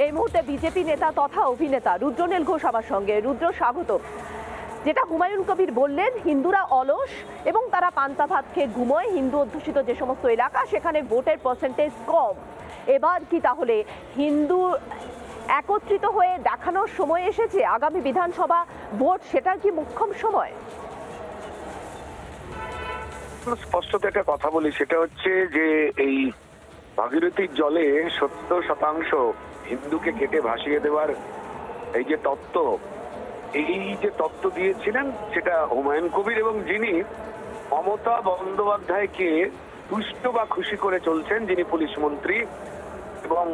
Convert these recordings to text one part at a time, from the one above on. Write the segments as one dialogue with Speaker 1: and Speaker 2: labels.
Speaker 1: এই মুহূর্তে বিজেপি নেতা তথা অভিনেতা রুদ্রনীল ঘোষ আমার সঙ্গে। রুদ্র, স্বাগত। যেটা হুমায়ুন কবির বললেন, হিন্দুরা অলস এবং তারা পান্তা ভাত খেয়ে ঘুমোয়। হিন্দু অধ্যুষিত যে সমস্ত এলাকা সেখানে ভোটের পার্সেন্টেজ কম। এবার কি তাহলে হিন্দু একত্রিত হয়ে দেখানোর সময় এসেছে? আগামী বিধানসভা ভোট, সেটার কি মোক্ষম সময়?
Speaker 2: স্পষ্ট একটা কথা বলি, সেটা হচ্ছে যে এই ভাগীরথীর জলে 70% হিন্দুকে কেটে ভাসিয়ে দেওয়ার এই যে তত্ত্ব, এই যে তত্ত্ব দিয়েছিলেন সেটা হুমায়ুন কবির, এবং যিনি মমতা বন্দ্যোপাধ্যায়কে তুষ্ট বা খুশি করে চলছেন, যিনি পুলিশ মন্ত্রী এবং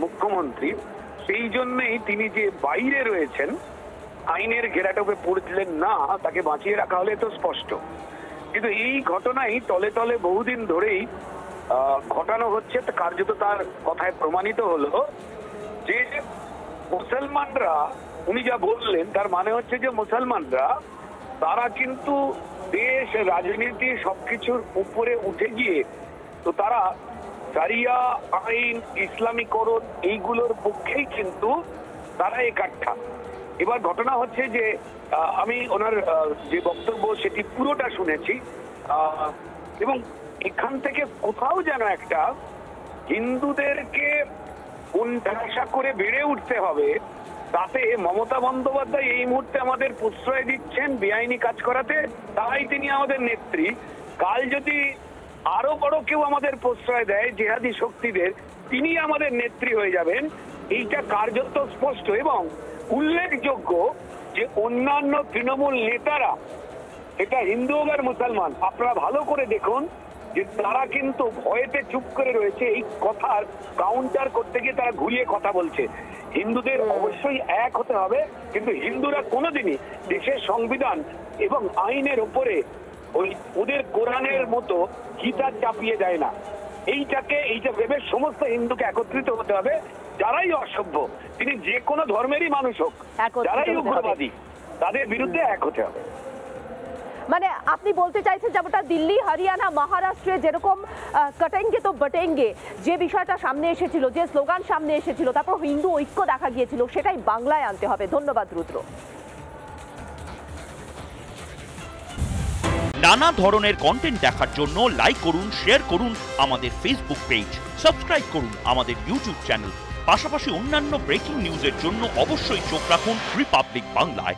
Speaker 2: মুখ্যমন্ত্রী, সেই জন্যই তিনি যে বাইরে রয়েছেন, আইনের ঘেরাটোপে পড়ছিলেন না, তাকে বাঁচিয়ে রাখা হলে তো স্পষ্ট। কিন্তু এই ঘটনাই তলে তলে বহুদিন ধরেই ঘটানো হচ্ছে। কার্যত তার কথায় প্রমাণিত হলো যে মুসলমানরা, উনি যা বললেন তার মানে হচ্ছে যে মুসলমানরা তারা কিন্তু দেশ, রাজনীতি সবকিছুর উপরে উঠে গিয়ে তো তারা শরিয়া আইন, ইসলামীকরণ এইগুলোর পক্ষেই কিন্তু তারা একাঠা। এবার ঘটনা হচ্ছে যে আমি ওনার যে বক্তব্য সেটি পুরোটা শুনেছি, এবং এখান থেকে কোথাও যেন একটা হিন্দুদেরকে কোণঠাসা করে বেড়ে উঠতে হবে, তাতে মমতা বন্দ্যোপাধ্যায় এই মুহূর্তে আমাদের প্রশ্রয় দিচ্ছেন বেআইনি কাজ করাতে, তাই তিনি আমাদের নেত্রী। কাল যদি আরো বড় কেউ আমাদের প্রশ্রয় দেয় জেহাদি শক্তিদের, তিনি আমাদের নেত্রী হয়ে যাবেন। এইটা কার্যত স্পষ্ট এবং উল্লেখযোগ্য যে অন্যান্য তৃণমূল নেতারা, এটা হিন্দু হোক আর মুসলমান, আপনারা ভালো করে দেখুন যে তারা কিন্তু ভয়েতে চুপ করে রয়েছে। এই কথার কাউন্টার করতে গিয়ে তারা ঘুরিয়ে কথা বলছে। হিন্দুদের অবশ্যই এক হতে হবে, কিন্তু হিন্দুরা কোনোদিনই দেশের সংবিধান এবং আইনের উপরে ওই ওদের কোরআনের মতো গীতা চাপিয়ে দেয় না। এইটা ভেবে সমস্ত হিন্দুকে একত্রিত হতে হবে। যারাই অসভ্য, তিনি যে কোনো ধর্মেরই মানুষ হোক, যারাই উগ্রবাদী, তাদের বিরুদ্ধে এক হতে হবে।
Speaker 1: মানে আপনি বলতে চাইছেন যেমনটা দিল্লি, হরিয়ানা, মহারাষ্ট্রে যেরকম কাটেঙ্গে তো বটেঙ্গে যে বিষয়টা সামনে এসেছিল, যে স্লোগান সামনে এসেছিল, তারপর হিন্দু ঐক্য দেখা গিয়েছিল, সেটাই বাংলায় আনতে হবে। ধন্যবাদ রুদ্র।
Speaker 3: নানা ধরনের কন্টেন্ট দেখার জন্য লাইক করুন, শেয়ার করুন আমাদের ফেসবুক পেজ, সাবস্ক্রাইব করুন আমাদের ইউটিউব চ্যানেল। পাশাপাশি অন্যান্য ব্রেকিং নিউজের জন্য অবশ্যই চোখ রাখুন রিপাবলিক বাংলায়।